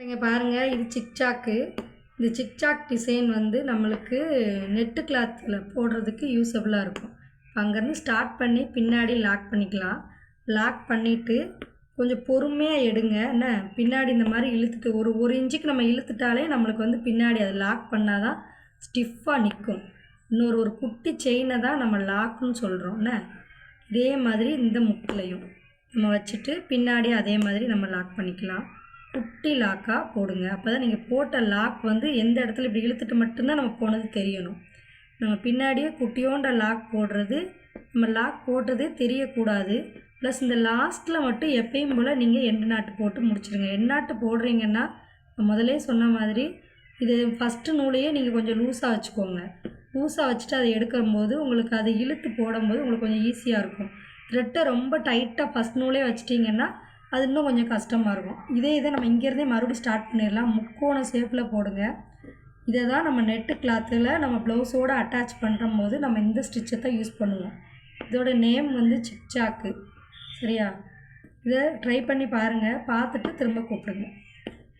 இங்கே பாருங்கள், இது சிக்சாக்கு. இந்த சிக்சாக் டிசைன் வந்து நம்மளுக்கு நெட்டு கிளாத்தில் போடுறதுக்கு யூஸபுளாக இருக்கும். அங்கேருந்து ஸ்டார்ட் பண்ணி பின்னாடி லாக் பண்ணிக்கலாம். லாக் பண்ணிவிட்டு கொஞ்சம் பொறுமையாக எடுங்க. என்ன பின்னாடி இந்த மாதிரி இழுத்துட்டு ஒரு இன்ச்சுக்கு நம்ம இழுத்துட்டாலே நம்மளுக்கு வந்து பின்னாடி அதை லாக் பண்ணால் தான் ஸ்டிஃபாக நிற்கும். ஒரு குட்டி செயினை தான் நம்ம லாக்குன்னு சொல்கிறோம். என்ன இதே மாதிரி இந்த முக்கிலையும் நம்ம வச்சுட்டு பின்னாடி அதே மாதிரி நம்ம லாக் பண்ணிக்கலாம். குட்டி லாக்காக போடுங்க. அப்போ தான் நீங்கள் போட்ட லாக் வந்து எந்த இடத்துல இப்படி இழுத்துட்டு மட்டும்தான் நம்ம போனது தெரியணும். நம்ம பின்னாடியே குட்டியோண்ட லாக் போடுறது, நம்ம லாக் போட்டதே தெரியக்கூடாது. ப்ளஸ் இந்த லாஸ்ட்டில் மட்டும் எப்பயும் போல் நீங்கள் எண்டு நாட்டு போட்டு முடிச்சிடுங்க. எண்டு நாட்டு போடுறீங்கன்னா முதலே சொன்ன மாதிரி இது ஃபஸ்ட்டு நூலையே நீங்கள் கொஞ்சம் லூஸாக வச்சுக்கோங்க. லூஸாக வச்சுட்டு அதை எடுக்கும்போது உங்களுக்கு அதை இழுத்து போடும்போது உங்களுக்கு கொஞ்சம் ஈஸியாக இருக்கும். த்ரெட்டை ரொம்ப டைட்டாக ஃபஸ்ட் நூலே வச்சிட்டிங்கன்னா அது இன்னும் கொஞ்சம் கஷ்டமாக இருக்கும். இதை நம்ம இங்கேருந்தே மறுபடியும் ஸ்டார்ட் பண்ணிடலாம். முக்கோண ஷேப்பில் போடுங்க. இதை தான் நம்ம நெட்டு கிளாத்தில் நம்ம ப்ளவுஸோடு அட்டாச் பண்ணும்போது நம்ம இந்த ஸ்டிச்சை தான் யூஸ் பண்ணுவோம். இதோட நேம் வந்து சிக்சாக்கு. சரியா? இதை ட்ரை பண்ணி பாருங்கள். பார்த்துட்டு திரும்ப கூப்பிடுங்க.